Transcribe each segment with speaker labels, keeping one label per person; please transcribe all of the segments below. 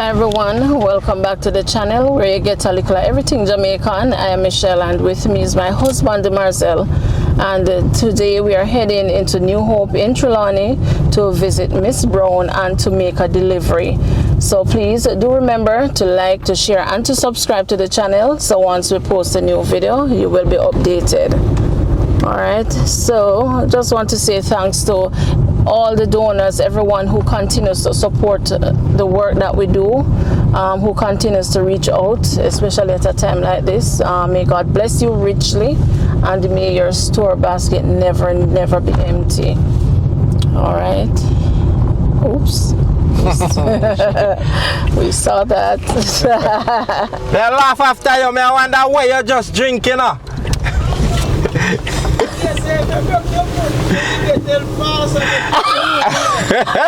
Speaker 1: Hi everyone, welcome back to the channel where you get a little everything Jamaican. I am Michelle and with me is my husband Marcel, and today we are heading into New Hope in Trelawny to visit Miss Brown and to make a delivery. So please do remember to like, to share and to subscribe to the channel, so once we post a new video you will be updated. Alright, so just want to say thanks to all the donors, everyone who continues to support the work that we do, who continues to reach out, especially at a time like this. May God bless you richly, and may your store basket never be empty. All right. Oops. We saw that.
Speaker 2: They laugh after you. I wonder why you're just drinking.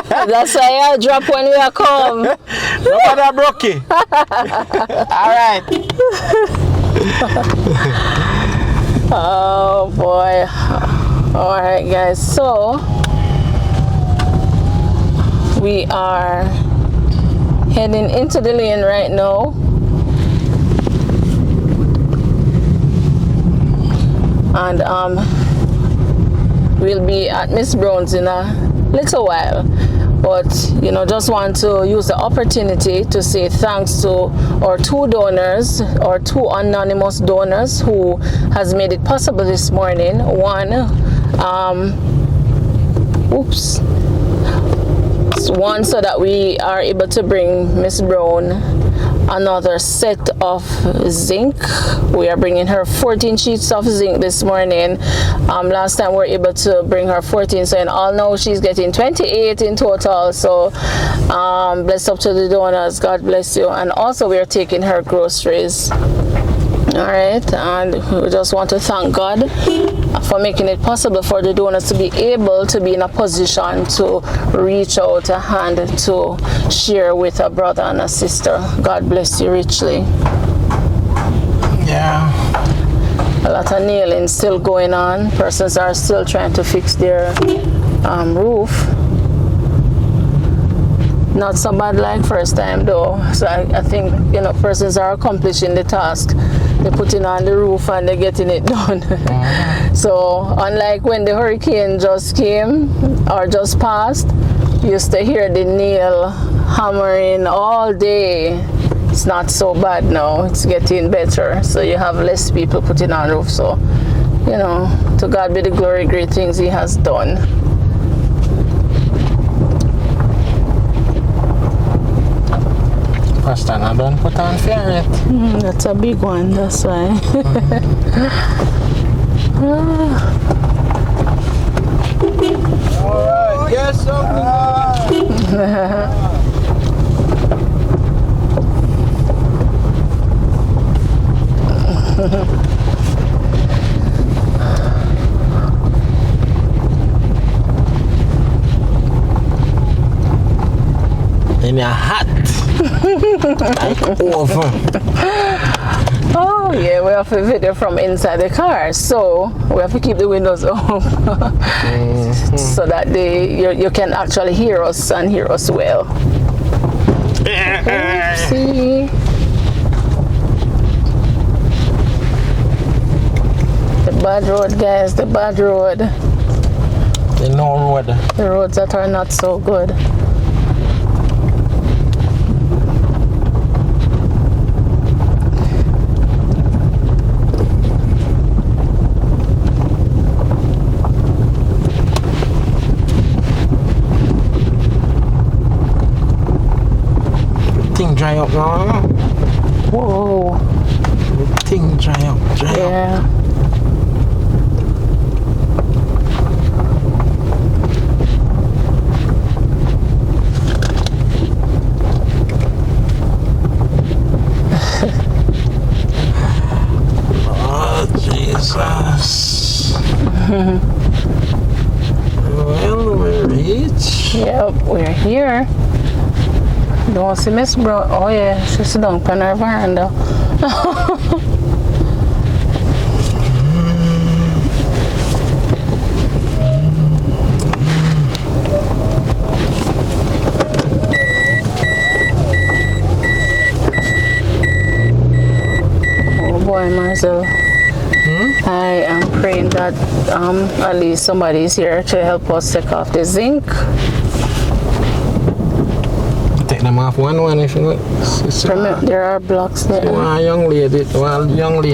Speaker 1: That's why I drop when we are come.
Speaker 2: Nobody broke it. Alright.
Speaker 1: Oh boy. Alright guys, so we are heading into the lane right now. And we'll be at Miss Brown's in a little while, but you know, just want to use the opportunity to say thanks to our two donors, or two anonymous donors who has made it possible this morning. One so that we are able to bring Miss Brown another set of zinc. We are bringing her 14 sheets of zinc this morning. Last time we were able to bring her 14, so in all now she's getting 28 in total. So bless up to the donors, God bless you. And also we are taking her groceries. All right, and we just want to thank God for making it possible for the donors to be able to be in a position to reach out a hand to share with a brother and a sister. God bless you richly.
Speaker 2: Yeah.
Speaker 1: A lot of nailing still going on. Persons are still trying to fix their roof. Not so bad like first time though. So I think, you know, persons are accomplishing the task. They're putting on the roof and they're getting it done. So unlike when the hurricane just came or just passed, you used to hear the nail hammering all day. It's not so bad now. It's getting better. So you have less people putting on roof. So, you know, to God be the glory, great things He has done.
Speaker 2: First time I don't put on fair yet.
Speaker 1: That's a big one, that's why.
Speaker 2: Alright, get something. In your hat. Like oven.
Speaker 1: Oh yeah, we have a video from inside the car, so we have to keep the windows open so that you can actually hear us and hear us well. See, the bad road, guys, the bad road.
Speaker 2: The no road.
Speaker 1: The roads that are not so good.
Speaker 2: Dry up now.
Speaker 1: Whoa.
Speaker 2: Everything dry up.
Speaker 1: Yeah.
Speaker 2: Oh, Jesus. Well, we reach.
Speaker 1: Yep, we're here. Don't see Miss Brown. Oh yeah, she's sitting down on her veranda. Boy Marcel. I am praying that at least somebody is here to help us take off the zinc.
Speaker 2: Take them off one if you want.
Speaker 1: There are blocks there.
Speaker 2: One young lady that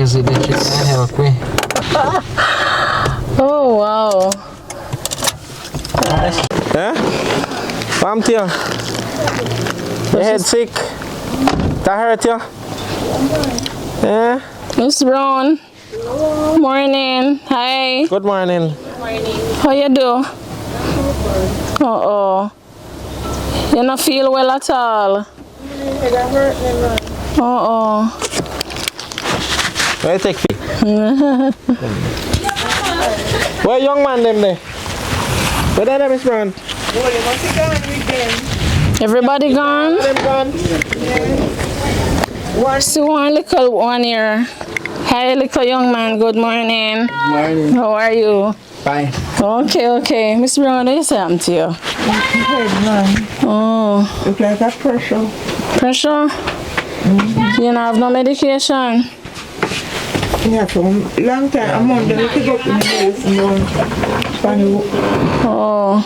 Speaker 2: she can help me.
Speaker 1: Oh wow.
Speaker 2: Eh? Come to you. Your head sick? That hurt you? Yeah?
Speaker 1: Miss Brown. Morning. Hi.
Speaker 2: Good morning.
Speaker 1: How you do? Uh-oh. You not feel well at all? Uh-oh.
Speaker 2: Where you take feet? Where young man them there? Where they there, Miss Brown?
Speaker 1: Everybody gone?
Speaker 2: Them gone?
Speaker 1: See one little one here. Hi, little young man. Good morning.
Speaker 3: Morning.
Speaker 1: How are you?
Speaker 3: Fine.
Speaker 1: Okay. Miss Brown, what is happening to you?
Speaker 3: Head, man.
Speaker 1: Oh.
Speaker 3: Look like a pressure.
Speaker 1: Pressure? You don't have no medication?
Speaker 3: Yeah, for a long time. I'm on the way to go to the house and funny.
Speaker 1: Oh.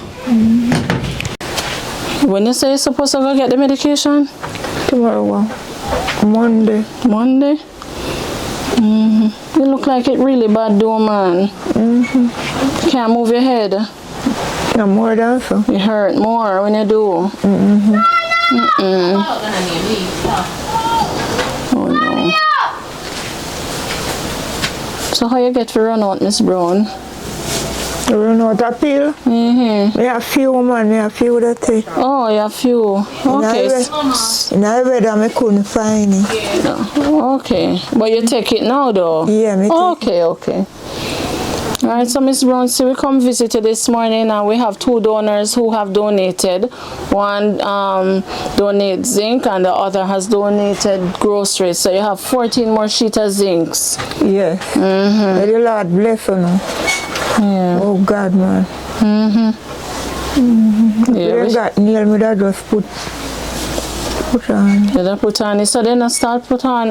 Speaker 1: When you say you're supposed to go get the medication?
Speaker 3: Tomorrow. Monday.
Speaker 1: Monday? You look like it really bad though, man. Can't move your head.
Speaker 3: No more than so.
Speaker 1: You hurt more when you do. Oh no. So how you get to run out, Miss Brown?
Speaker 3: You run out of pill? Me have few, man. Me have few that take.
Speaker 1: Oh, you have few. Okay.
Speaker 3: In I read I couldn't find it.
Speaker 1: Okay. But you take it now though?
Speaker 3: Yeah, me take
Speaker 1: Okay. Alright, so Miss Brown, so we come visit you this morning and we have two donors who have donated. One donates zinc and the other has donated groceries. So you have 14 more sheets of zincs.
Speaker 3: Yes. May the Lord bless you now.
Speaker 1: Yeah.
Speaker 3: Oh God, man.
Speaker 1: Yeah,
Speaker 3: You got nail me that just put on.
Speaker 1: you don't put on it. So then I start put on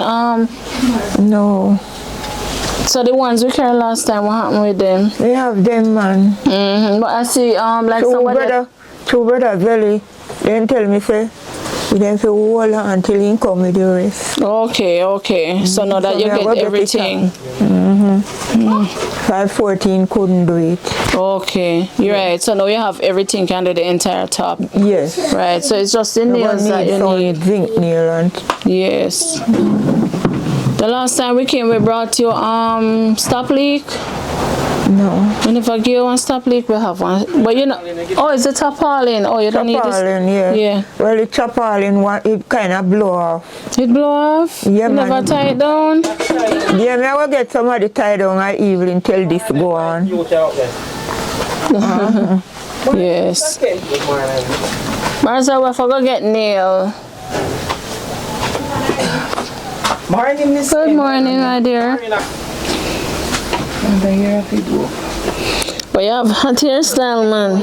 Speaker 3: No.
Speaker 1: so the ones we carried last time, what happened with them?
Speaker 3: They have them, man.
Speaker 1: But I see like somebody
Speaker 3: Two brothers really, then tell me say we then say hold on until he come with the rest.
Speaker 1: Okay. So now that you get everything.
Speaker 3: 514 couldn't do it.
Speaker 1: Okay, you're right. So now you have everything under the entire top.
Speaker 3: Yes.
Speaker 1: Right, so it's just the nails that you need.
Speaker 3: Zinc nail and
Speaker 1: Yes. The last time we came, we brought you stop leak.
Speaker 3: no.
Speaker 1: And if I give you one stop leak, we have one. But you know, oh, it's a tarpaulin. Oh, you don't need this.
Speaker 3: Tarpaulin, yeah. Well, the tarpaulin one, it kind of blow off.
Speaker 1: It blow off?
Speaker 3: Yeah,
Speaker 1: you
Speaker 3: man.
Speaker 1: never tie it down?
Speaker 3: Yeah, me I will get somebody tied down at evening till this go on.
Speaker 1: Yes. Marcel, we forgot get nail.
Speaker 3: Morning, Miss.
Speaker 1: Good morning, my dear. But you have hot hairstyle, man.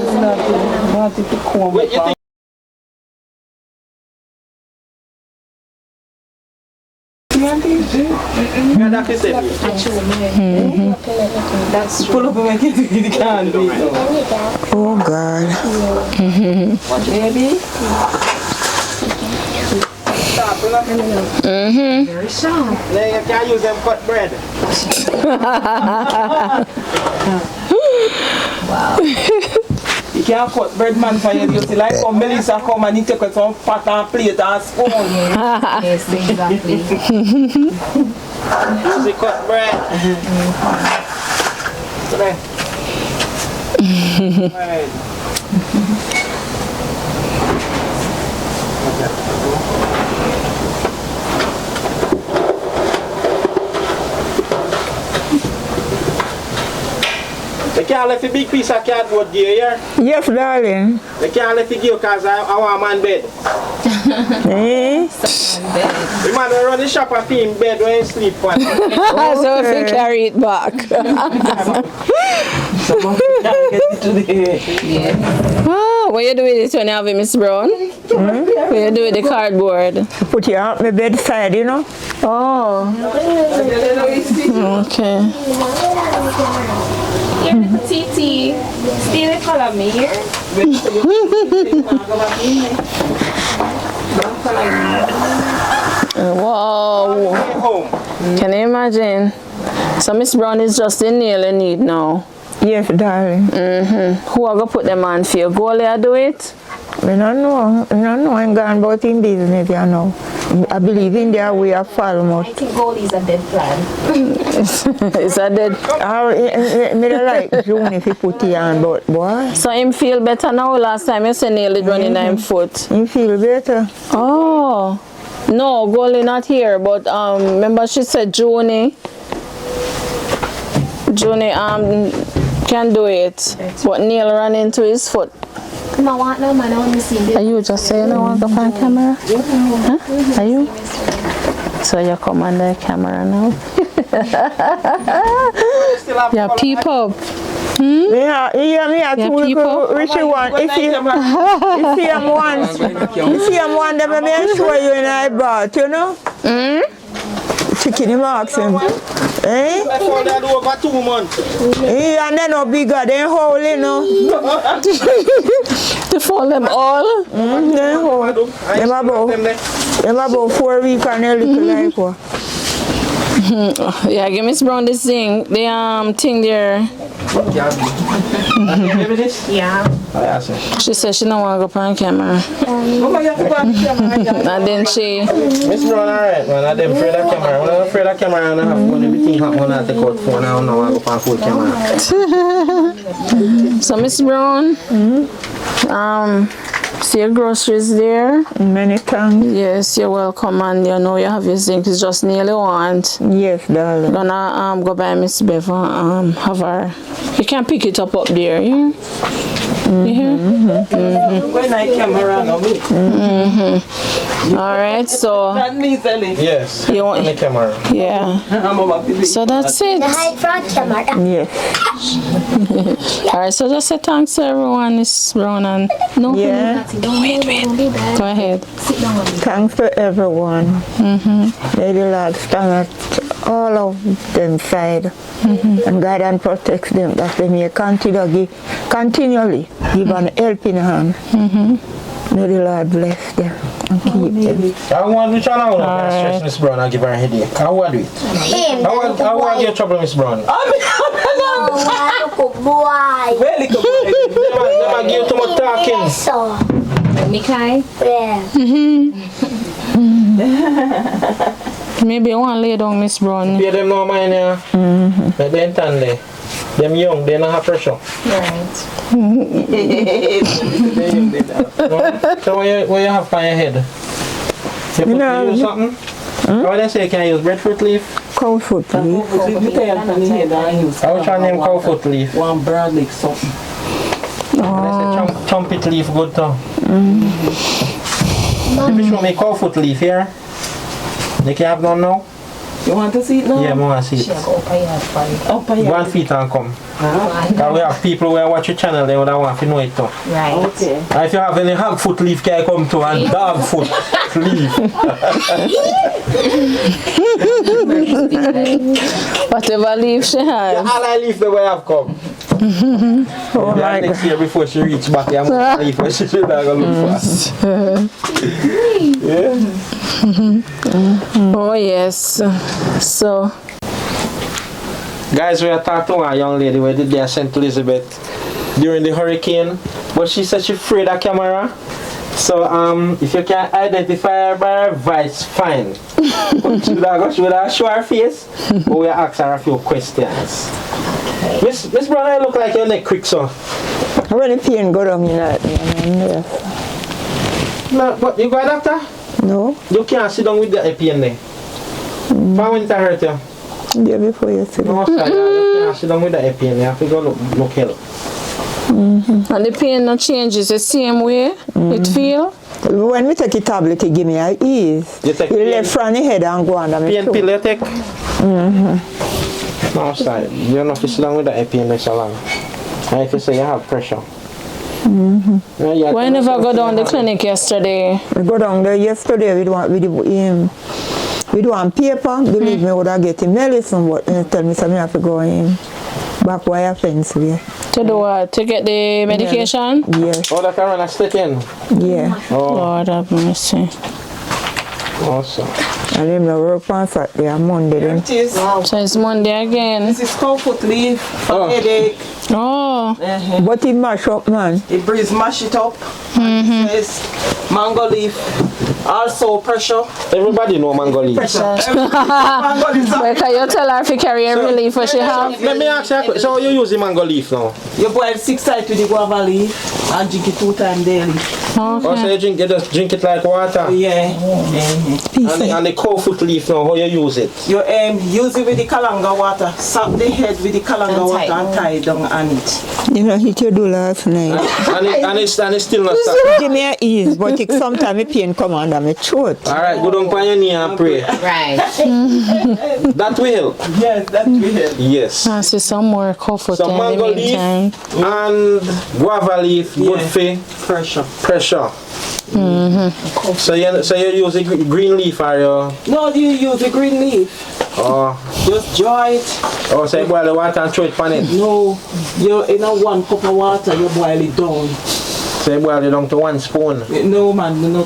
Speaker 3: That's pull up and make it can't do it. Oh God. Baby. Very sharp.
Speaker 2: You can't use them cut bread.
Speaker 3: Wow.
Speaker 2: You can't cut bread, man, for you. You see, like how Melissa come and he take some pot and plate and spoon.
Speaker 3: Yes, exactly.
Speaker 2: She cut bread. Right. They can't let a big piece of cardboard give here.
Speaker 3: Yes, darling.
Speaker 2: They can't let it give because I want man bed.
Speaker 3: Eh?
Speaker 2: The man will run the shop and feel in bed when he sleep.
Speaker 1: So if you carry it back.
Speaker 3: Someone can't get it today.
Speaker 1: Oh, What you do with it when you have it, Miss Brown? What you do with the cardboard?
Speaker 3: Put it on my bedside, you know.
Speaker 1: Oh. Okay.
Speaker 4: Here, little TT. Still follow me here.
Speaker 1: Wow. Can you imagine? So Miss Brown is just in nail in need now.
Speaker 3: Yes, darling.
Speaker 1: Who are gonna put them on for you? Go there do it?
Speaker 3: I don't know. I'm going about in business, you know. I believe in their way of follow.
Speaker 4: I think gold is a dead plan.
Speaker 1: Is that dead?
Speaker 3: I don't like June if you put it on, but boy,
Speaker 1: So him feel better now? Last time you said nail it running in foot.
Speaker 3: you feel better.
Speaker 1: Oh. No, Goldie not here, but remember she said Junie can do it. But Neil ran into his foot.
Speaker 4: No, want no man, I want to see
Speaker 1: Are you just saying I want to go on camera? Huh? Are you? So you come on the camera now. Yeah, peep up.
Speaker 3: Yeah, two
Speaker 1: people.
Speaker 3: Richie one. If you see him once, then I'm sure you in I bought, you know? Chicken him ask him. Eh?
Speaker 2: I found that over 2 months.
Speaker 3: And then no bigger than whole, you know.
Speaker 1: To fall them all.
Speaker 3: Then whole. Them about 4 weeks and a little like what.
Speaker 1: Yeah, give Miss Brown this thing. The thing there.
Speaker 4: Yeah.
Speaker 1: She said she don't want to go on camera. And then she.
Speaker 5: Miss Brown, alright, man. I'm afraid of camera. When I'm afraid of camera, and I have one everything happen when I take out phone. I don't know how to go on full camera.
Speaker 1: So Miss Brown, see your groceries there.
Speaker 3: Many thanks.
Speaker 1: Yes, you're welcome, and you know you have your zinc. It's just nearly want.
Speaker 3: Yes, darling.
Speaker 1: Gonna go by Miss Bev and have her. You can pick it up there. You hear?
Speaker 2: When I camera no me.
Speaker 1: All right, so
Speaker 2: That means Ellie.
Speaker 5: Yes.
Speaker 1: you want,
Speaker 5: The camera.
Speaker 1: yeah.
Speaker 2: I'm about to be.
Speaker 1: So that's it.
Speaker 3: Yes.
Speaker 1: All right, so just say thanks to everyone. Miss Brown and no.
Speaker 3: Yeah.
Speaker 1: Wait. Go ahead.
Speaker 3: Thanks to everyone. May the Lord stand at all of them side and guide and protect them, that they may continually give an helping hand. May the Lord bless them and keep them.
Speaker 5: I want which one I want to stress Miss Brown and give her a headache. I want it. I want your trouble, Miss Brown.
Speaker 2: Where little boy?
Speaker 5: Never give too much talking.
Speaker 4: Mikai?
Speaker 1: Maybe you want to lay down, Miss Brown.
Speaker 5: Pay them no mind, yeah. Let them stand there. Them young, they don't have pressure.
Speaker 4: Right.
Speaker 5: So what you have on your head? You put you use something? How they say can I use breadfruit leaf?
Speaker 3: Cow foot, please.
Speaker 5: I was trying to name cow foot leaf.
Speaker 2: One bird like something.
Speaker 5: They say trumpet leaf good too. Let me show me cow foot leaf here. You can have none now?
Speaker 2: You want to see it now?
Speaker 5: Yeah, I want to see it.
Speaker 2: Up here.
Speaker 5: Go and feet and come. Because we have people who watch your channel, they would want to know it too.
Speaker 4: Right.
Speaker 2: Okay.
Speaker 5: And if you have any hog foot leaf, can I come to and dog foot leaf?
Speaker 1: Whatever leaf she has.
Speaker 5: All I leaf the way I've come.
Speaker 3: Oh my
Speaker 5: Next year before she reach back, I'm going to leave where she should not go look for. Yeah.
Speaker 1: Oh yes. So
Speaker 5: Guys, we are talking to a young lady where did they St. Elizabeth during the hurricane, but she said she's afraid of camera. So if you can identify her by her voice, fine. But she would show her face, but we ask her a few questions. Miss Brown, I look like your neck quick, so.
Speaker 3: When the pain go down in that,
Speaker 5: No, but you got a doctor?
Speaker 3: no,
Speaker 5: You can't sit down with the pain there. How when it hurt you?
Speaker 3: day before yesterday.
Speaker 5: No, sir, you can't sit down with the pain. You have to go look help.
Speaker 1: and the pain no changes the same way it feel.
Speaker 3: When we take a tablet, it give me a ease.
Speaker 5: You take
Speaker 3: You
Speaker 5: pain-
Speaker 3: left from the head and go under my
Speaker 5: Pain
Speaker 3: throat.
Speaker 5: pill you take? No, sir, you don't have to sit down with the pain there so long. And if you say you have pressure. Yeah,
Speaker 1: Why never go down the clinic yesterday?
Speaker 3: We go down there yesterday with one paper. Believe me, would I get him medicine, but he tell me something I have to go in back wire fence way.
Speaker 1: To do what? To get the medication?
Speaker 3: Yes.
Speaker 5: Oh, that can run a stick in.
Speaker 3: Yeah.
Speaker 5: Oh,
Speaker 1: Lord have mercy.
Speaker 5: awesome.
Speaker 3: And then I work on Saturday and Monday
Speaker 2: Here
Speaker 3: then.
Speaker 2: it is.
Speaker 1: So it's Monday again.
Speaker 2: This is comfort leaf for headache.
Speaker 1: Oh,
Speaker 3: But he mash up, man.
Speaker 2: It breeze mash it up. This mango leaf. Also pressure.
Speaker 5: Everybody know mango leaf.
Speaker 2: Mango leaf.
Speaker 1: wait, can you tell her if you carry every leaf what she have?
Speaker 5: Let me ask you a question. So you use the mango leaf now?
Speaker 2: You boil 6 sides with the guava leaf and drink it 2 times daily.
Speaker 5: Or so you just drink it like water?
Speaker 2: Yeah.
Speaker 5: And the cow foot leaf now, how you use it?
Speaker 2: You use it with the kalanga water. Sap the head with the kalanga water and tie it down on it.
Speaker 3: You know, hit you do last night.
Speaker 5: and it's still not stop.
Speaker 3: Give me an ease, but sometimes the pain come under my throat.
Speaker 5: Alright, go down on your knee and pray.
Speaker 4: Right.
Speaker 5: That will help.
Speaker 2: Yes, that will help.
Speaker 5: Yes.
Speaker 1: I see some more comfort
Speaker 5: So
Speaker 1: in the
Speaker 5: mango leaf
Speaker 1: meantime.
Speaker 5: and guava leaf, good for pressure. So you use the green leaf or you?
Speaker 2: No, you use the green leaf.
Speaker 5: Oh,
Speaker 2: Just dry it.
Speaker 5: so you boil the water and throw it on it.
Speaker 2: No, you in a 1 cup of water, you boil it down.
Speaker 5: So you boil it down to 1 spoon.
Speaker 2: No man, no.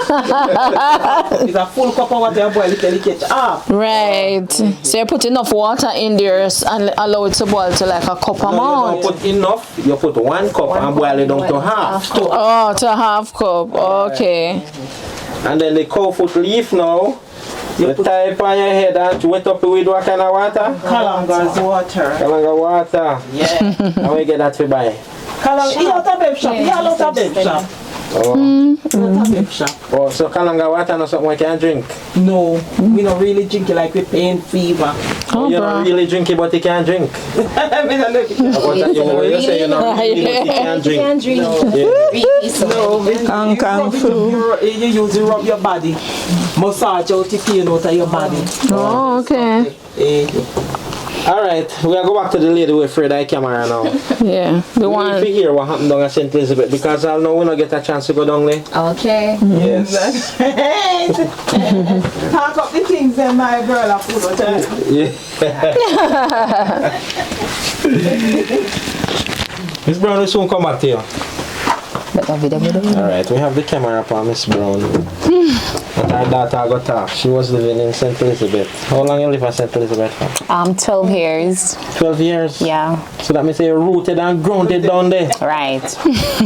Speaker 2: It's a full cup of water, you boil it till it gets up.
Speaker 1: Right. So you put enough water in there and allow it to boil to like a cup
Speaker 5: No, you
Speaker 1: amount.
Speaker 5: don't put enough, you put 1 cup and boil it down to half.
Speaker 1: Oh, to a half cup. Okay.
Speaker 5: And then the cow foot leaf now, you tie it on your head and wet up with what kind of water?
Speaker 2: Kalanga's water.
Speaker 5: Kalanga water.
Speaker 2: Yeah.
Speaker 5: And we get that to buy.
Speaker 2: Kalanga, you out of babe shop. You out of babe shop.
Speaker 5: Oh.
Speaker 2: Babe shop.
Speaker 5: Oh, so Kalanga water not something we can drink?
Speaker 2: No, we don't really drink it like we pain fever.
Speaker 1: Oh,
Speaker 5: You
Speaker 1: bro.
Speaker 5: don't really drink it, but you can drink.
Speaker 2: I mean, I look at you.
Speaker 5: What you say you don't really, but you can drink.
Speaker 4: Can't drink.
Speaker 5: Yeah.
Speaker 4: Really, so.
Speaker 2: No, you use it rub your body. Massage out the pain out of your body.
Speaker 1: Oh, okay.
Speaker 5: Alright, we are go back to the lady with Fred eye camera now.
Speaker 1: Yeah. The
Speaker 5: We need
Speaker 1: one.
Speaker 5: to hear what happened down at St. Elizabeth because I know we don't get a chance to go down there.
Speaker 4: Okay.
Speaker 5: Yes.
Speaker 2: Pack up the things that my girl have put out there.
Speaker 5: Yeah. Miss Brown will soon come back to you. Alright, we have the camera upon Miss Brown. But our daughter got talk. She was living in St. Elizabeth. How long you live in St. Elizabeth for?
Speaker 6: 12 years.
Speaker 5: 12 years?
Speaker 6: Yeah,
Speaker 5: So that means you're rooted and grounded down there.
Speaker 6: right.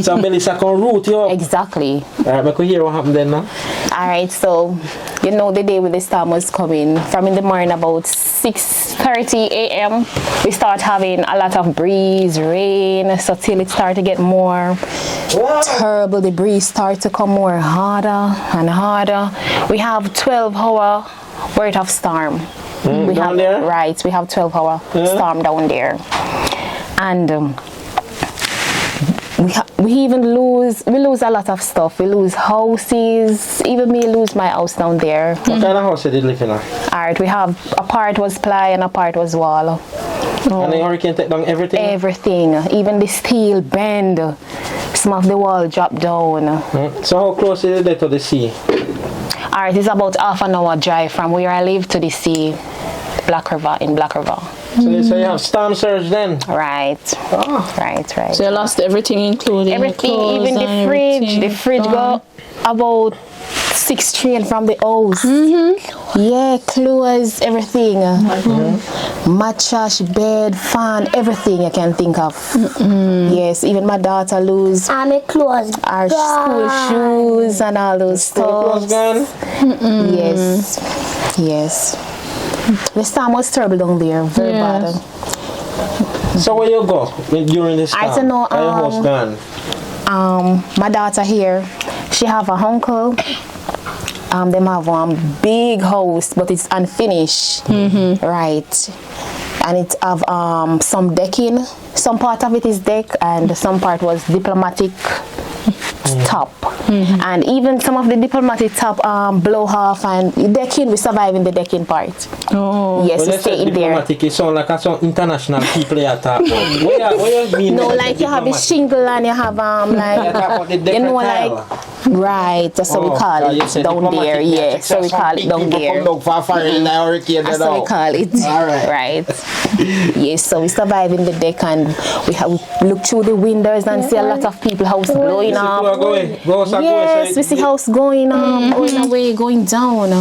Speaker 5: So Melissa can root you up.
Speaker 6: Exactly.
Speaker 5: Alright, we could hear what happened then now.
Speaker 6: All right, so you know the day when the storm was coming, from in the morning about 6:30 a.m. we start having a lot of breeze, rain, so till it started to get more terrible, the breeze started to come more harder and harder. We have 12-hour worth of storm. We
Speaker 5: down
Speaker 6: have
Speaker 5: there?
Speaker 6: Right, we have 12-hour storm down there, and we even lose a lot of stuff. We lose houses. Even me lose my house down there.
Speaker 5: What kind of house you did live in?
Speaker 6: Alright, we have a part was ply and a part was wall.
Speaker 5: And the hurricane take down everything?
Speaker 6: Everything, even the steel bend. Some of the wall dropped down.
Speaker 5: So how close is it to the sea?
Speaker 6: Alright, it's about half an hour drive from where I live to the sea, Black River, in Black River.
Speaker 5: So you have storm surge then?
Speaker 6: Right.
Speaker 5: Oh.
Speaker 6: Right.
Speaker 1: So you lost everything, including
Speaker 6: Everything,
Speaker 1: your clothes
Speaker 6: even the
Speaker 1: and
Speaker 6: fridge.
Speaker 1: everything.
Speaker 6: The fridge go about 6 train from the house. Yeah, clothes, everything. Mattress, bed, fan, everything you can think of. Yes, even my daughter lose
Speaker 7: And it closed.
Speaker 6: our school shoes and all those
Speaker 5: Close
Speaker 6: stuff.
Speaker 5: gun?
Speaker 6: Yes, yes. The storm was terrible down there, very
Speaker 1: Yes.
Speaker 6: bad.
Speaker 5: So where you go during this storm?
Speaker 6: I don't know,
Speaker 5: Are your house gone?
Speaker 6: My daughter here, she have a uncle. Them have one big house, but it's unfinished. Right. And it have some decking. Some part of it is deck, and some part was diplomatic top. And even some of the diplomatic top blow off, and decking, we survive in the decking part.
Speaker 1: Oh.
Speaker 6: Yes,
Speaker 5: When
Speaker 6: we
Speaker 5: you say
Speaker 6: stay in there.
Speaker 5: diplomatic, it sounds like some international people you talk about. What you mean?
Speaker 6: No,
Speaker 5: when
Speaker 6: like you have a
Speaker 5: diplomatic?
Speaker 6: shingle and you have
Speaker 5: You talk about the
Speaker 6: you know,
Speaker 5: tile.
Speaker 6: like right, that's what we call
Speaker 5: you
Speaker 6: it
Speaker 5: said
Speaker 6: down
Speaker 5: diplomatic,
Speaker 6: there. Yeah, so we call it down there.
Speaker 5: Come for fire in the hurricane.
Speaker 6: That's what we call it.
Speaker 5: All right.
Speaker 6: Right. Yes, so we survive in the deck, and we look through the windows and see a lot of people house blowing up. Yes, we see house going up, going away, going down.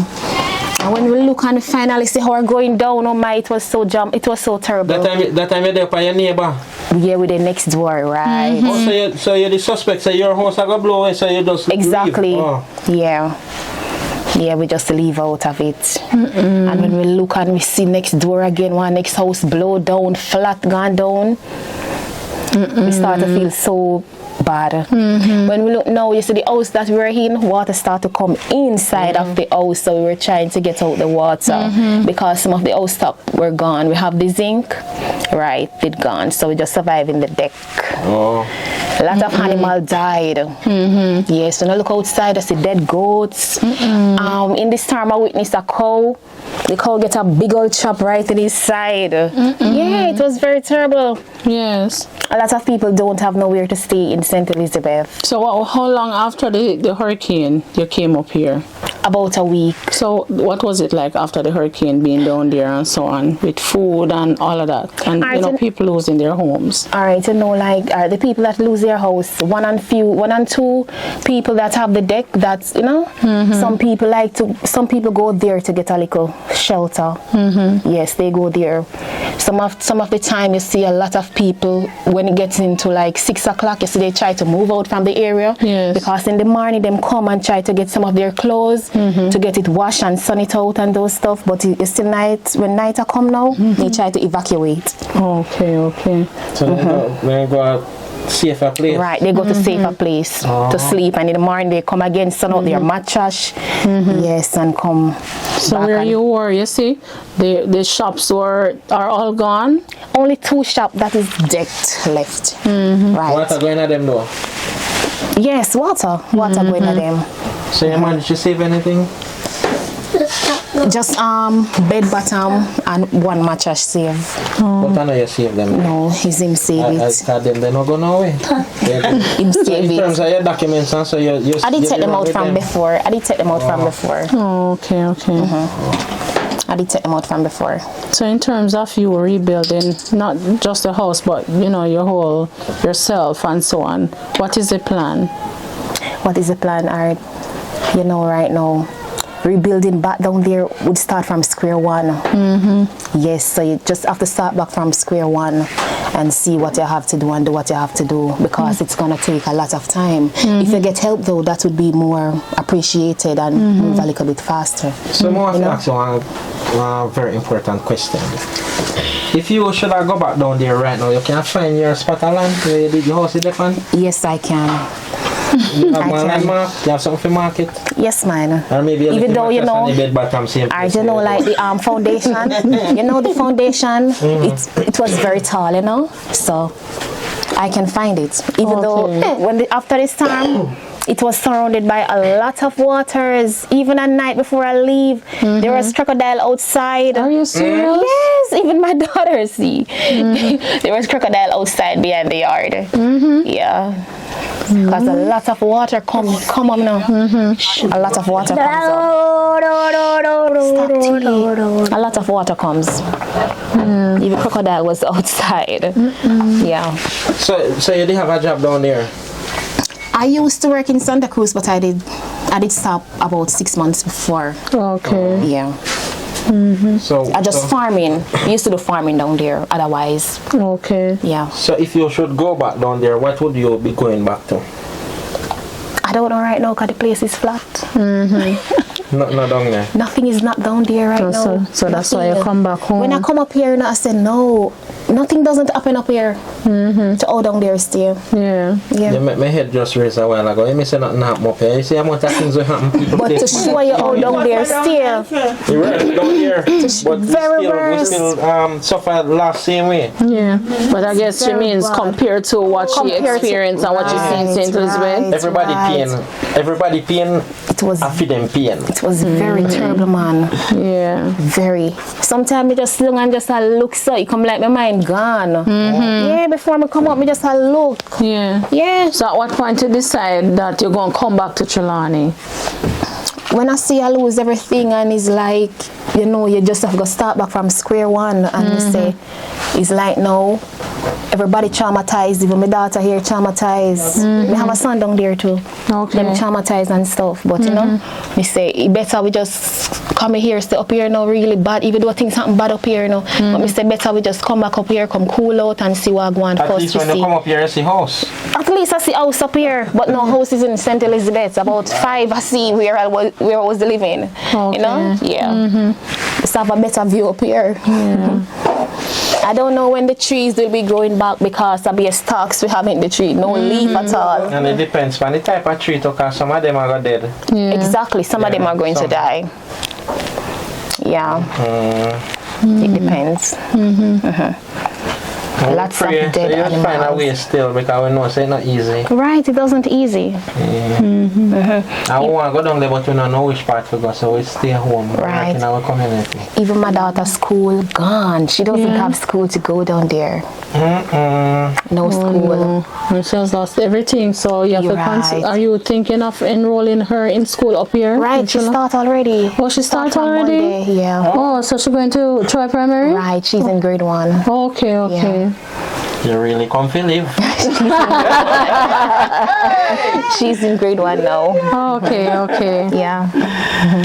Speaker 6: And when we look and finally see how we're going down, oh my, it was so terrible.
Speaker 5: That time you're there for your neighbor.
Speaker 6: Yeah, with the next door, right?
Speaker 5: Oh, so you're the suspect, so your house are going to blow away, so you just
Speaker 6: Exactly.
Speaker 5: leave. Oh.
Speaker 6: Yeah, we just leave out of it. And when we look and we see next door again, one next house blow down, flat gone down, we start to feel so bad. When we look now, you see the house that we were in, water start to come inside of the house, so we were trying to get out the water because some of the house top were gone. We have the zinc, right, it gone, so we just survive in the deck.
Speaker 5: Oh.
Speaker 6: A lot of animals died. Yes, when I look outside, I see dead goats. In this time, I witnessed a cow. The cow get a big old chop right in his side. Yeah, it was very terrible.
Speaker 1: Yes.
Speaker 6: A lot of people don't have nowhere to stay in St. Elizabeth.
Speaker 1: So how long after the hurricane you came up here?
Speaker 6: About a week.
Speaker 1: So what was it like after the hurricane being down there and so on, with food and all of that, and you know, people losing their homes?
Speaker 6: All right, you know, like the people that lose their house, one and two people that have the deck, that's, you know, some people go there to get a little shelter. Yes, they go there. Some of the time you see a lot of people when it gets into like 6 o'clock, you see they try to move out from the area.
Speaker 1: Yes.
Speaker 6: Because in the morning them come and try to get some of their clothes to get it washed and sun it out and those stuff, but it's still night. When night a come now, they try to evacuate.
Speaker 1: Okay.
Speaker 5: So they go out safer place.
Speaker 6: Right, they go to safer place to sleep, and in the morning they come again, sun out their mattress. Yes, and come.
Speaker 1: So
Speaker 6: back
Speaker 1: where
Speaker 6: and
Speaker 1: you were, you see, the shops are all gone.
Speaker 6: only 2 shops that is decked left. Right.
Speaker 5: Water going at them though?
Speaker 6: Yes, water going at them.
Speaker 5: So you managed to save anything?
Speaker 6: Just bed bottom and 1 mattress save.
Speaker 5: But I know you save them.
Speaker 6: No, he's him save
Speaker 5: I
Speaker 6: it.
Speaker 5: thought them they not go nowhere.
Speaker 6: Him
Speaker 5: So
Speaker 6: save
Speaker 5: in terms
Speaker 6: it.
Speaker 5: of your documents, and so you
Speaker 6: I did
Speaker 5: you
Speaker 6: take them
Speaker 5: run
Speaker 6: out
Speaker 5: with
Speaker 6: from
Speaker 5: them.
Speaker 6: before. I did take them out from before.
Speaker 1: Okay.
Speaker 6: I did take them out from before.
Speaker 1: So in terms of you rebuilding, not just the house, but you know, yourself and so on, what is the plan?
Speaker 6: What is the plan, Art? You know, right now, rebuilding back down there would start from square one. Yes, so you just have to start back from square one and see what you have to do and do what you have to do, because it's going to take a lot of time. If you get help though, that would be more appreciated and move a little bit faster.
Speaker 5: So more to ask you one very important question. If you should I go back down there right now, you can find your spot of land where you did your house in the fan?
Speaker 6: Yes, I can.
Speaker 5: You have one
Speaker 6: can.
Speaker 5: landmark, you have something for market?
Speaker 6: Yes, man.
Speaker 5: Or maybe a
Speaker 6: Even
Speaker 5: little
Speaker 6: though, you
Speaker 5: mattress
Speaker 6: know,
Speaker 5: and the bed bottom same
Speaker 6: I
Speaker 5: place
Speaker 6: you know,
Speaker 5: where
Speaker 6: like
Speaker 5: go.
Speaker 6: the foundation. You know, the foundation, it was very tall, you know, so I can find it. Even though after this time, it was surrounded by a lot of waters. Even at night before I leave, there was crocodile outside.
Speaker 1: Are you serious?
Speaker 6: Yes, even my daughter see. There was crocodile outside behind the yard. Yeah. Because a lot of water come up now. A lot of water comes up. A lot of water comes. Even crocodile was outside. Yeah.
Speaker 5: So you did have a job down there?
Speaker 6: I used to work in Santa Cruz, but I did stop about 6 months before.
Speaker 1: Okay.
Speaker 6: Yeah.
Speaker 5: So
Speaker 6: I just farming. I used to do farming down there otherwise.
Speaker 1: Okay.
Speaker 6: Yeah.
Speaker 5: So if you should go back down there, what would you be going back to?
Speaker 6: I don't know right now because the place is flat.
Speaker 5: Not down there.
Speaker 6: Nothing is not down there right now.
Speaker 1: So that's why you come back home.
Speaker 6: When I come up here, I said, no, nothing doesn't happen up here. To all down there still.
Speaker 1: Yeah.
Speaker 6: Yeah.
Speaker 5: My head just raised a while ago. You say nothing happen up here. You see how much things will happen. People
Speaker 6: But to show you all down there still.
Speaker 5: You right down here. But
Speaker 6: Very
Speaker 5: we still suffer last same way.
Speaker 1: Yeah. But I guess she means compared to what she experienced and what she seen in St. Elizabeth.
Speaker 5: Everybody pain.
Speaker 6: It was
Speaker 5: I feel them pain.
Speaker 6: It was very terrible, man.
Speaker 1: Yeah.
Speaker 6: Very. Sometimes I just look and just look so it come like my mind gone. Yeah, before me come up, me just look.
Speaker 1: Yeah.
Speaker 6: Yeah.
Speaker 1: So at what point you decide that you're going to come back to Trelawny?
Speaker 6: When I see I lose everything and it's like, you know, you just have to start back from square one and you say, it's like no, everybody traumatized, even my daughter here traumatized. We have a son down there too.
Speaker 1: Okay.
Speaker 6: Them traumatized and stuff. But you know, me say it better we just come here, stay up here now really bad, even though things happen bad up here, you know. But me say better we just come back up here, come cool out and see what going on first.
Speaker 5: At least when you come up here, you see house.
Speaker 6: At least I see house up here, but no house is in St. Elizabeth. About 5 I see where I was living.
Speaker 1: Okay.
Speaker 6: You know? Yeah. Just have a better view up here.
Speaker 1: Yeah.
Speaker 6: I don't know when the trees will be growing back because there'll be stalks we have in the tree, no leaf at all.
Speaker 5: And it depends on the type of tree to cause some of them are go dead.
Speaker 1: Yeah.
Speaker 6: Exactly, some of them are going to die. Yeah. It depends. Lots of dead animals.
Speaker 5: You find a way still because we know it's not easy.
Speaker 6: Right, it wasn't easy.
Speaker 5: I want to go down there, but we don't know which part to go, so we stay home.
Speaker 6: Right.
Speaker 5: In our community.
Speaker 6: Even my daughter's school gone. She doesn't have school to go down there. No school.
Speaker 1: Michelle's lost everything, so you have to
Speaker 6: Right.
Speaker 1: are you thinking of enrolling her in school up here?
Speaker 6: Right, she start already.
Speaker 1: Oh, she start
Speaker 6: from
Speaker 1: already?
Speaker 6: Monday, yeah.
Speaker 1: Oh, so she's going to try primary?
Speaker 6: Right, she's in grade 1.
Speaker 1: Okay, okay.
Speaker 5: You really comfy live.
Speaker 6: She's in grade 1 now.
Speaker 1: Okay, okay.
Speaker 6: Yeah,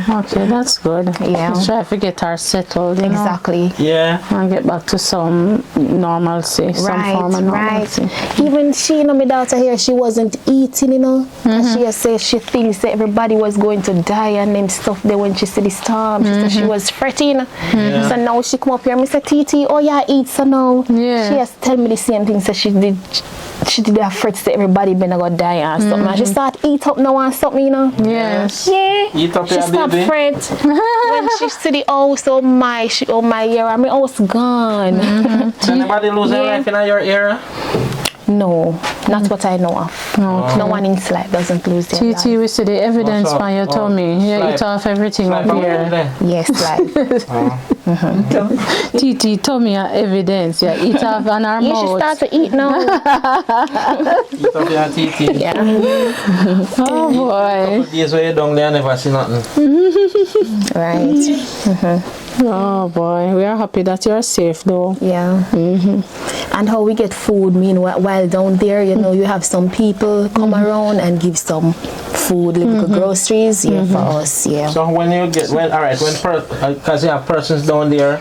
Speaker 1: Okay, that's good.
Speaker 6: Yeah.
Speaker 1: Let's try to get her settled, you know,
Speaker 6: exactly.
Speaker 5: Yeah.
Speaker 1: and get back to some normalcy, some form of normalcy.
Speaker 6: Even she, you know, my daughter here, she wasn't eating, you know. And she said she thinks that everybody was going to die and them stuff there when she see the storm. She said she was fretting. So now she come up here and I said, Titi, oh yeah, eat so now.
Speaker 1: Yeah.
Speaker 6: She has to tell me the same thing. So she did have frets that everybody been gonna die and something. And she start eat up now and something, you know.
Speaker 1: Yes.
Speaker 6: Yeah.
Speaker 5: Eat up
Speaker 6: She
Speaker 5: your
Speaker 6: start
Speaker 5: baby.
Speaker 6: fret when she see the house. Oh my, yeah, I mean house gone.
Speaker 5: Does anybody lose their life in your era?
Speaker 6: No, not what I know of. No one in Slipe doesn't lose their life.
Speaker 1: TT, we see the evidence
Speaker 5: What's up?
Speaker 1: by your tummy. Yeah,
Speaker 5: Slipe.
Speaker 1: eat off everything
Speaker 5: Like
Speaker 1: up
Speaker 5: over
Speaker 1: here.
Speaker 5: there.
Speaker 6: Yes, like.
Speaker 1: TT, tummy are evidence. Yeah, eat off on our
Speaker 6: You should
Speaker 1: mouth.
Speaker 6: start to eat now.
Speaker 5: Eat up your TT.
Speaker 6: Yeah.
Speaker 1: Oh boy.
Speaker 5: Days where you down there, never see nothing.
Speaker 6: Right.
Speaker 1: Oh boy. We are happy that you're safe though.
Speaker 6: Yeah. And how we get food, meanwhile, while down there, you know, you have some people come around and give some food, little groceries, for us, yeah.
Speaker 5: So when you get, because you have persons down there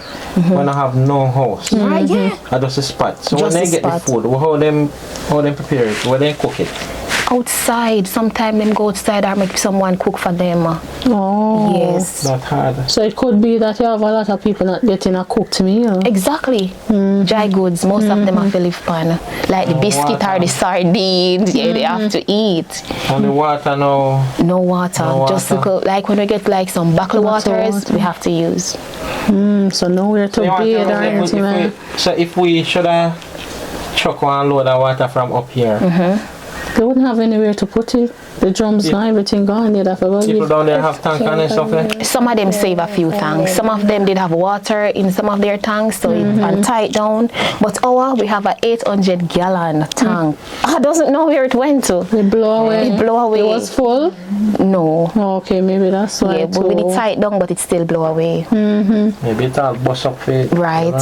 Speaker 5: when I have no house.
Speaker 6: Right, yeah.
Speaker 5: Just a spot. So
Speaker 6: Just
Speaker 5: when
Speaker 6: a
Speaker 5: they get the
Speaker 6: spot.
Speaker 5: food, how them prepare it? How they cook it?
Speaker 6: Outside, sometimes them go outside or make someone cook for them.
Speaker 1: Oh.
Speaker 6: Yes.
Speaker 5: Not hard.
Speaker 1: So it could be that you have a lot of people not getting a cooked meal.
Speaker 6: Exactly. Dry goods, most of them have to live on. Like the biscuit or the sardines, they have to eat.
Speaker 5: And the water now.
Speaker 6: No water.
Speaker 5: No
Speaker 6: Just
Speaker 5: water.
Speaker 6: look, like when we get like some bottled waters, we have to use.
Speaker 1: So nowhere to
Speaker 5: So you want
Speaker 1: bathe
Speaker 5: to
Speaker 1: or
Speaker 5: know
Speaker 1: anything. Right?
Speaker 5: so if we should have chuck one load of water from up here,
Speaker 1: They wouldn't have anywhere to put it. The drums gone, everything gone. They'd have to go
Speaker 5: people
Speaker 1: give-
Speaker 5: down there have tank and stuff there.
Speaker 6: Some of them save a few tanks. Some of them did have water in some of their tanks, so it can tie it down. But we have a 800 gallon tank. I doesn't know where it went to.
Speaker 1: They blow away.
Speaker 6: It blow away.
Speaker 1: It was full.
Speaker 6: No.
Speaker 1: Oh, okay, maybe that's why.
Speaker 6: Yeah, but we did tie it down, but it still blow away.
Speaker 5: Maybe it's all bust up for it.
Speaker 6: Right.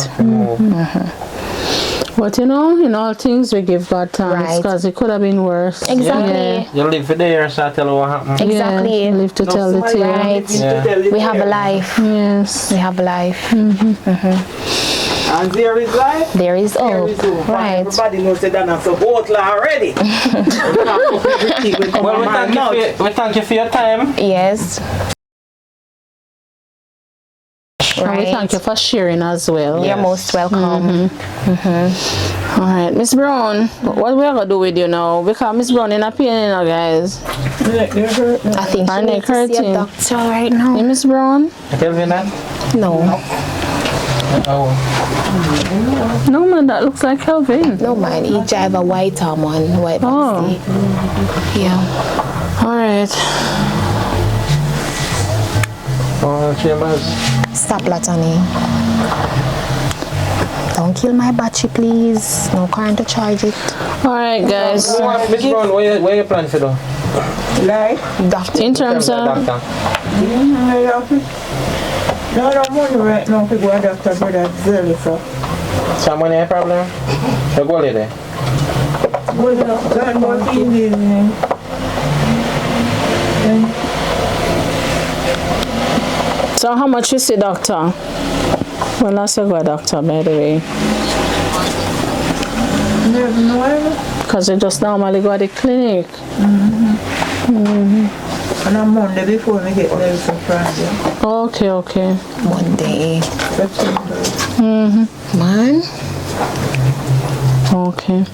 Speaker 1: But you know, in all things we give God thanks
Speaker 6: Right.
Speaker 1: because it could have been worse.
Speaker 6: Exactly.
Speaker 5: You live for there, so I tell you what happened.
Speaker 6: Exactly.
Speaker 1: Yeah, live to tell the tale.
Speaker 6: Right.
Speaker 5: Yeah.
Speaker 6: We have a life.
Speaker 1: Yes.
Speaker 6: We have a life.
Speaker 2: And there is life.
Speaker 6: There is
Speaker 2: There
Speaker 6: hope.
Speaker 2: is hope.
Speaker 6: Right.
Speaker 2: Everybody knows that that's a boat already.
Speaker 5: Well, we thank you for your time.
Speaker 6: Yes.
Speaker 1: And we
Speaker 6: Right.
Speaker 1: thank you for sharing as well.
Speaker 6: You're most welcome.
Speaker 1: All right, Miss Brown, what we are gonna do with you now? Because Miss Brown in a pain, you know, guys.
Speaker 6: I think
Speaker 1: Her
Speaker 6: she
Speaker 1: neck
Speaker 6: needs to see a
Speaker 1: hurting.
Speaker 6: doctor right now.
Speaker 1: Hey, Miss Brown?
Speaker 5: Kelvin, that?
Speaker 6: No.
Speaker 5: Oh.
Speaker 1: No, man, that looks like Kelvin.
Speaker 6: No man, he drive a white one, white
Speaker 1: Oh.
Speaker 6: taxi. Yeah.
Speaker 1: All right.
Speaker 5: Oh, Chambers.
Speaker 6: Stop, Latani. Don't kill my battery, please. No current to charge it.
Speaker 1: All right, guys.
Speaker 5: Miss Brown, where you plan for though?
Speaker 3: Like,
Speaker 6: Doctor.
Speaker 1: In terms of
Speaker 5: Doctor.
Speaker 3: no, money right now to go to doctor for that zelly, so.
Speaker 5: Some money a problem? You go there.
Speaker 3: Well, God, what he did,
Speaker 1: so how much you see, doctor? Well, last I go to doctor, by the way.
Speaker 3: never know.
Speaker 1: Because you just normally go to the clinic.
Speaker 3: And on Monday before we get there from Friday.
Speaker 1: Okay, okay.
Speaker 6: Monday.
Speaker 1: Mm-hmm.
Speaker 6: Man.
Speaker 1: Okay.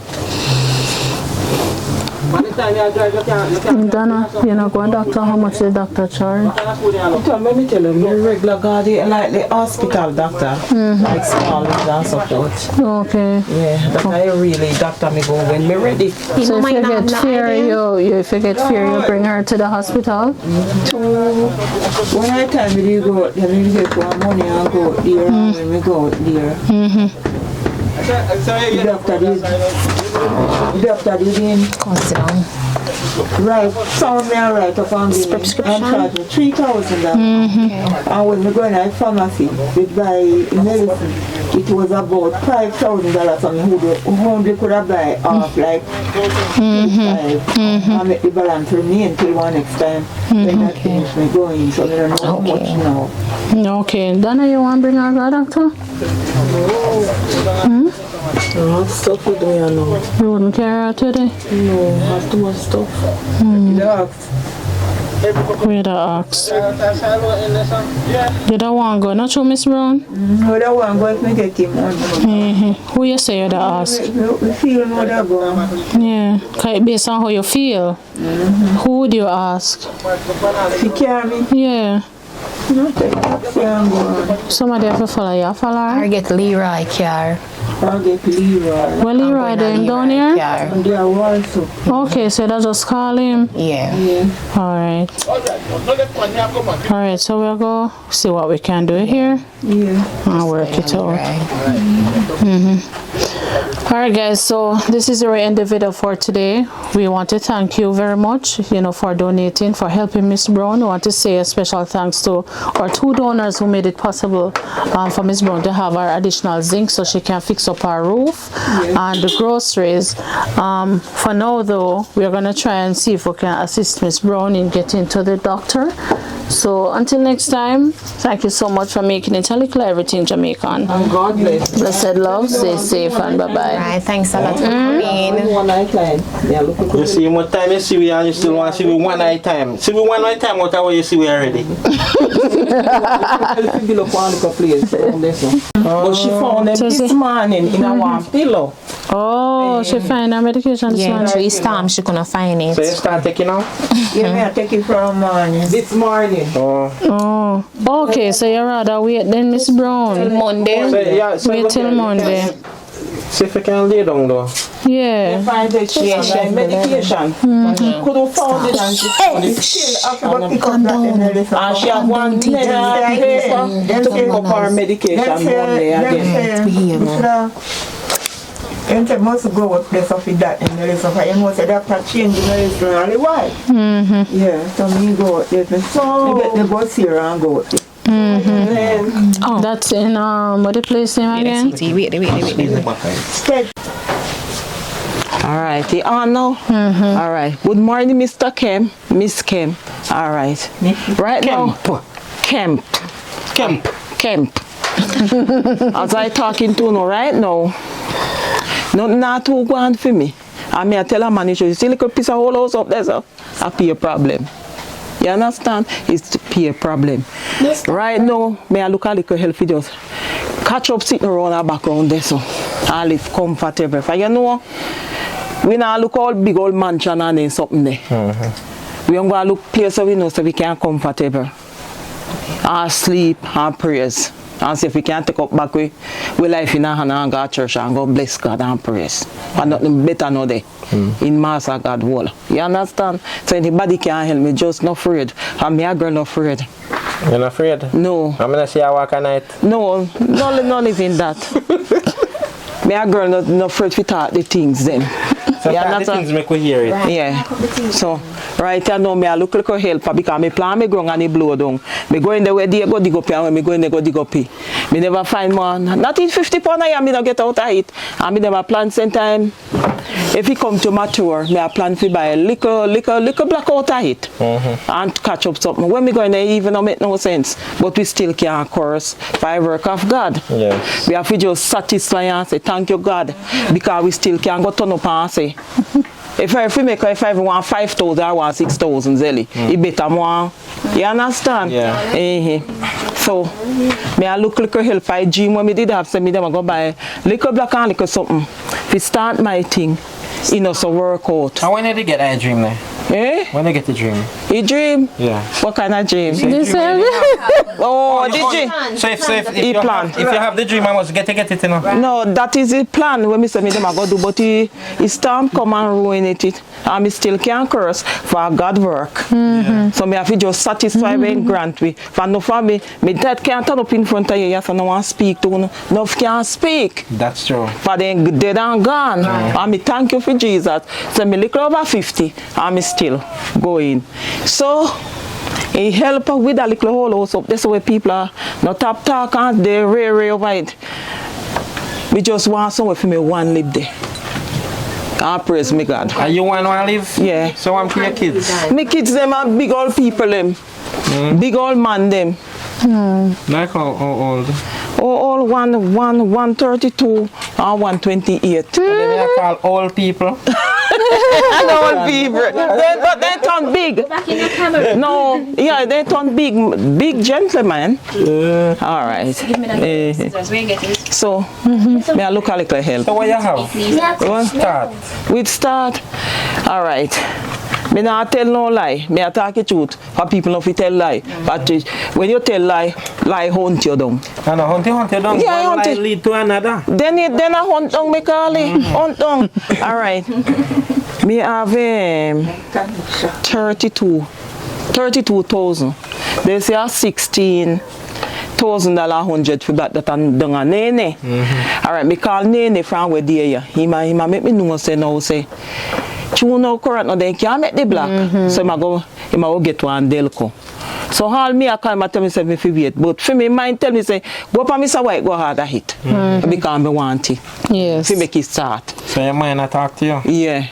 Speaker 1: Donna, you know, go to doctor, how much the doctor charge?
Speaker 2: Let me tell you, my regular guardian, like the hospital doctor, like scholars and support.
Speaker 1: Okay.
Speaker 2: Yeah, that I really doctor me go when me ready.
Speaker 1: So if you get fear, if you get fear, you bring her to the hospital?
Speaker 3: When I tell me you go out there, me get one money and go out there, and when we go out there. The doctor did in.
Speaker 6: Come sit down.
Speaker 3: Right, some me and write up and give me and charge me $3,000. And when we go in a pharmacy, we buy medicine, it was about $5,000 for me who only could have buy off like 5 and make the balance remain till one next time when that finish me going, so I don't know how much now.
Speaker 1: Okay. Donna, you want to bring her to the doctor?
Speaker 2: I have stuff with me now.
Speaker 1: You wouldn't carry her today?
Speaker 2: No, I have too much stuff.
Speaker 3: Dogs.
Speaker 1: Where the ox? You don't want to go, not you, Miss Brown?
Speaker 3: No, that one go if me get him on.
Speaker 1: Who you say you the ask?
Speaker 3: We feel more that go.
Speaker 1: Yeah, based on how you feel. Who would you ask?
Speaker 3: She carry me.
Speaker 1: Yeah.
Speaker 3: No, take taxi and go on.
Speaker 1: Somebody have to follow you. Follow
Speaker 6: Or
Speaker 1: her?
Speaker 6: get Leroy car.
Speaker 3: I'll get Leroy.
Speaker 1: Well, Leroy doing down here?
Speaker 6: Car.
Speaker 3: And they are also.
Speaker 1: Okay, so that just call him.
Speaker 6: Yeah.
Speaker 1: Alright. Alright, so we'll go see what we can do here
Speaker 3: Yeah.
Speaker 1: and work it out.
Speaker 6: Right.
Speaker 1: Alright guys, so this is the end of the video for today. We want to thank you very much, for donating, for helping Miss Brown. We want to say a special thanks to our 2 donors who made it possible for Miss Brown to have our additional zinc so she can fix up our roof and the groceries. For now though, we're going to try and see if we can assist Miss Brown in getting to the doctor. So until next time, thank you so much for making it a Likkle Everyting Jamaican.
Speaker 2: And God bless.
Speaker 1: Blessed love, stay safe and bye-bye.
Speaker 6: Right, thanks a lot for coming.
Speaker 2: One night time. Yeah, look at
Speaker 5: You see how much time you see we and you still want to see we one night time. See we one night time, what hour you see we already?
Speaker 2: But she found them this morning in a warm pillow.
Speaker 1: Oh, she find her medication this
Speaker 6: Yeah,
Speaker 1: morning.
Speaker 6: 3 storms she couldn't find
Speaker 5: So you
Speaker 6: it.
Speaker 5: start taking out?
Speaker 3: Yeah, me I take it from morning.
Speaker 2: This morning.
Speaker 5: Oh.
Speaker 1: Oh, okay, so you rather wait then Miss Brown.
Speaker 6: Monday.
Speaker 5: So, yeah, so
Speaker 1: Wait
Speaker 5: look
Speaker 1: till
Speaker 5: here,
Speaker 1: Monday.
Speaker 5: See if you can lay down though.
Speaker 1: Yeah.
Speaker 2: Find the medication. Medication. Could have found it and she found it. And she have one paper to pick up her medication Monday again.
Speaker 3: And they must go with place of that in the rest of it. You must say that change in the rest of it. Why? Yeah, so me go out there. So me get the bus here and go out there.
Speaker 1: Oh, that's in what the place name again?
Speaker 6: Wait.
Speaker 2: All right, the now. All right. Good morning, Mr. Kemp. Miss Kemp. All right. Right now. Kemp. As I talking to you right now, not too going for me. I mean, I tell a manager, you see a little piece of whole house up there, so I be a problem. You understand? It's the peer problem. Right now, may I look a little healthy just catch up sitting around our background there so I live comfortable. For you know, we now look all big old mansion and then something there. We don't go look place so we know so we can comfortable. And sleep and praise. And see if we can take up back we life in our hand and go to church and go bless God and praise. And nothing better no day. In Master God wall. You understand? So anybody can help me, just not afraid. And me a girl not afraid.
Speaker 5: You're not afraid?
Speaker 2: No.
Speaker 5: I'm gonna see you walk at night.
Speaker 2: No, not even that. Me a girl not afraid to talk the things then.
Speaker 5: So the things make we hear it.
Speaker 2: Yeah. So right now me a look like a helper because me plant me ground and it blow down. Me go in the way they go dig up and when me go in there go dig up. Me never find one. Not in 50 pounds a year me don't get out of it. And me never plant same time. If it come to mature, me a plan to buy a little black out of it. And catch up something. When me go in there even don't make no sense. But we still can curse by work of God.
Speaker 5: Yes.
Speaker 2: We have to just satisfy and say thank you God. Because we still can go turn up and say if I want 5,000 I want 6,000 zelly. It better more. You understand?
Speaker 5: Yeah.
Speaker 2: So me I look like a help for gym when me did have some me them go buy little black and little something. If start my thing, you know, so work out.
Speaker 5: And when did you get that dream there?
Speaker 2: Eh?
Speaker 5: When you get the dream?
Speaker 2: You dream?
Speaker 5: Yeah.
Speaker 2: What kind of dream?
Speaker 5: Oh,
Speaker 2: did you?
Speaker 5: So if
Speaker 2: He plan.
Speaker 5: if you have the dream, I must get it, you know.
Speaker 2: No, that is the plan when me say me them I go do, but he storm come and ruin it. And me still can't curse for God work. So me have to just satisfy when grant we. For no for me dad can't turn up in front of you, so no one speak to no. No can't speak.
Speaker 5: That's true.
Speaker 2: For them dead and gone. And me thank you for Jesus. So me little over 50 and me still going. So he help with a little whole house up. That's why people are not talk and they rare over it. We just want somewhere for me one live there. I praise me God.
Speaker 5: And you want to live?
Speaker 2: Yeah.
Speaker 5: So I'm for your kids.
Speaker 2: My kids them are big old people them. Big old man them.
Speaker 5: Like how old?
Speaker 2: All 132 and 128.
Speaker 5: So then I call old people.
Speaker 2: Old people. But they turn big.
Speaker 4: Back in your camera.
Speaker 2: No, yeah, they turn big gentlemen. All right.
Speaker 4: Give me that scissors. Where you get it?
Speaker 2: So, may I look a little help?
Speaker 5: So what you have? Start.
Speaker 2: We start. All right. Me not tell no lie. Me I talk the truth. For people not fi tell lie. But when you tell lie hunt you down.
Speaker 5: And hunt you down.
Speaker 2: Yeah,
Speaker 5: one
Speaker 2: hunt
Speaker 5: lie
Speaker 2: it.
Speaker 5: lead to another.
Speaker 2: Then I hunt down me call it. Hunt down. All right. Me have 32,000. They say $16,100 for that and down a Nene. All right. Me call Nene from where they are. He make me know say no say. You know current no they can't make the black. So I go get one Delco. So all me I call tell me say me fi wait. But for me mind tell me say go up and Mr. White go hard a hit. Because me want it.
Speaker 1: Yes.
Speaker 2: Fi make it start.
Speaker 5: So your mind I talk to you?
Speaker 2: Yeah.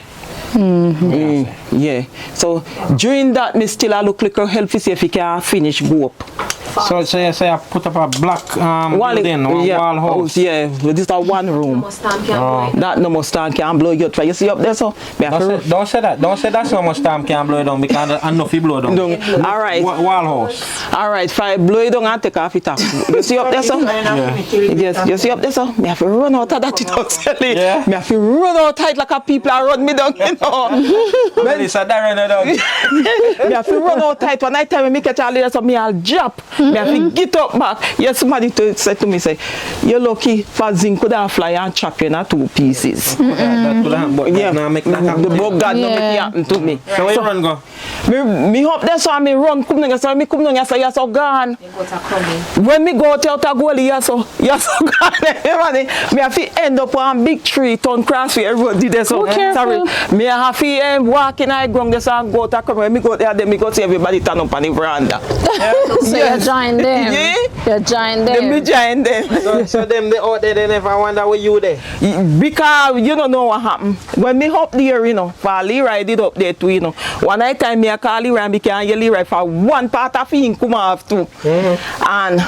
Speaker 2: Yeah. So during that me still I look like a healthy see if he can finish go up.
Speaker 5: So you say I put up a black building, wall house.
Speaker 2: Yeah, this is a one room. That no Mustang can blow you. You see up there so?
Speaker 5: Don't say that. Don't say that so much time can blow it down because enough you blow down.
Speaker 2: All right.
Speaker 5: Wall house.
Speaker 2: All right, if I blow it down and take off it off. You see up there so? Yes, you see up there so? Me have to run out of that it out silly.
Speaker 5: Yeah.
Speaker 2: Me have to run out tight like a people are run me down, you know.
Speaker 5: Melissa Darren dog.
Speaker 2: Me have to run out tight. When I tell me catch all this so me I'll drop. Me have to get up back. Yes, somebody said to me, say, you're lucky for zinc could have fly and chop you in 2 pieces.
Speaker 5: That could happen, but
Speaker 2: Yeah,
Speaker 5: now make that happen.
Speaker 2: the bug God no make it happen to me.
Speaker 5: So where you run go?
Speaker 2: Me up there so me run come down so me come down so you're so gone. When me go out to goalie you're so gone. Me have to end up on a big tree turn cross for everybody there so sorry. Me have to walk in the ground there so go out to come when me go there then me go see everybody turn up on the veranda.
Speaker 1: So you join them.
Speaker 2: Yeah.
Speaker 1: You join
Speaker 2: Them
Speaker 1: them.
Speaker 2: be giant them.
Speaker 5: So them they out there they never wonder where you there.
Speaker 2: Because you don't know what happened. When me up there, you know, for Leroy did up there too, you know. One night time me I call Leroy and me can hear Leroy for one part of him come off too. And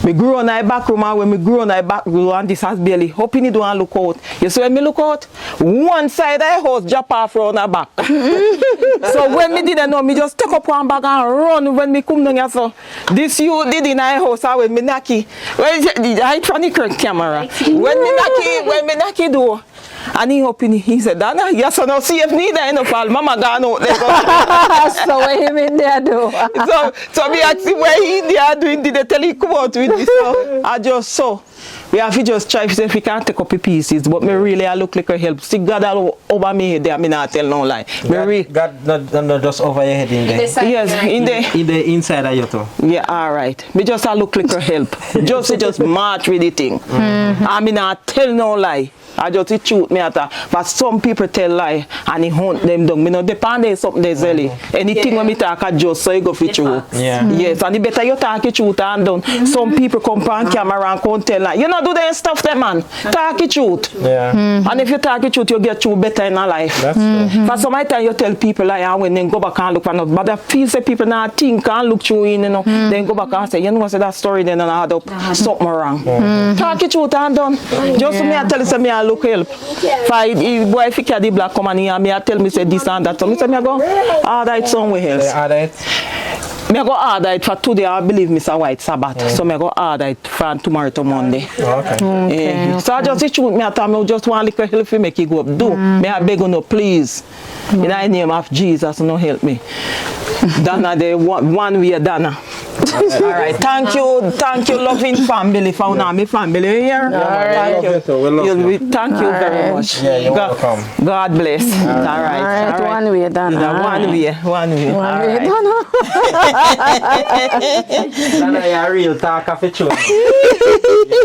Speaker 2: Me grew on my back room, and when me grew on my back room, and this has barely open it and look out. You see when me look out, one side of the house drop off round her back. So when me didn't know, me just take up one bag and run when me come down here. So this you did in my house, and when me knocky, I try to camera. When me knocky door. And he opened, he said, Dana, yes or no, see if neither enough all mama gone out there.
Speaker 1: So what him in there do?
Speaker 2: so me ask him where he there doing, did they tell him come out with this? So I just saw. We have to just try to see if we can take up the pieces, but me really I look like a help. See God all over me head there, me not tell no lie.
Speaker 5: God not just over your head in there.
Speaker 2: Yes, in the
Speaker 5: inside of you too.
Speaker 2: Yeah, alright. Me just I look like a help. just march with the thing. I mean not tell no lie. I just shoot me at her. But some people tell lie and he hunt them down. Me no depend on something they silly. Anything when me talk I just so you go fit you.
Speaker 5: Yeah.
Speaker 2: Yes, and the better you talk it truth and done. Some people come on camera and come tell lie. You know do that stuff them man. Talk it truth.
Speaker 5: Yeah.
Speaker 2: And if you talk it truth you get through better in our life.
Speaker 5: That's true.
Speaker 2: For some time you tell people lie and when they go back and look for another. But I feel say people now think and look through in, you know. Then go back and say, you know say that story then and I had up something wrong. Talk it truth and done. Just me I tell you say me I look help. Boy, if you carry the black come and here, me I tell me say this and that. So me say me I go order it somewhere else.
Speaker 5: Order it.
Speaker 2: Me I go order it for today. I believe Mr. White Sabbath. So me I go order it from tomorrow to Monday.
Speaker 5: Okay.
Speaker 2: So I just shoot me at time. I just want little help to make it go up. Do me I beg you no please. In the name of Jesus, no help me. Dana, the one way Dana. All right, thank you, loving family, for now, my family here.
Speaker 5: All right,
Speaker 2: Thank you very much.
Speaker 5: Yeah, you're welcome.
Speaker 2: God bless. All right.
Speaker 1: One way Dana.
Speaker 2: One way.
Speaker 1: Dana.
Speaker 5: Dana, you're a real talk of it.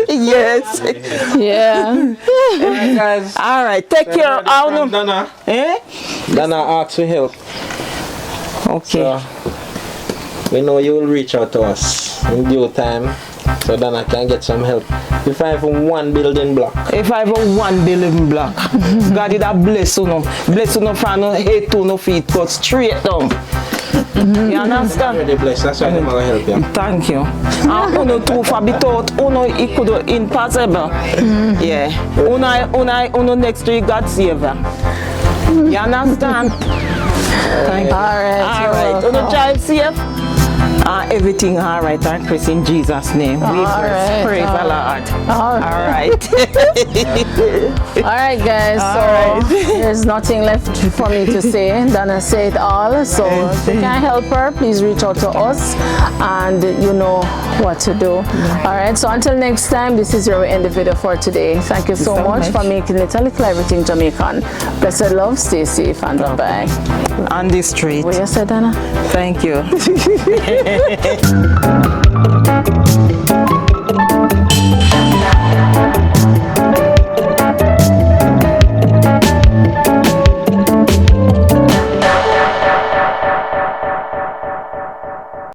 Speaker 2: Yes.
Speaker 1: Yeah.
Speaker 5: Alright, guys.
Speaker 2: All right, take care.
Speaker 5: Dana. Dana asks for help.
Speaker 2: Okay.
Speaker 5: So, we know you will reach out to us in due time so Dana can get some help. If I have one building block.
Speaker 2: If I have one building block, God did a bless you, bless you from no head to no feet, but straight down. You understand?
Speaker 5: Already blessed, that's why I'm going to help you.
Speaker 2: Thank you. And uno too for be taught, uno it could impossible. Yeah. Uno next to you God save you. You understand? Thank you. All right. Uno drive safe. Everything all right, and Chris in Jesus' name. Praise the Lord.
Speaker 1: All right, guys. There's nothing left for me to say. Dana said all. So if you can help her, please reach out to us, and you know what to do. All right. So until next time, this is your end of video for today. Thank you so much for making it Likkle Everything Jamaican. Blessed love. Stay safe and bye.
Speaker 2: On the street.
Speaker 1: What you said, Dana?
Speaker 2: Thank you.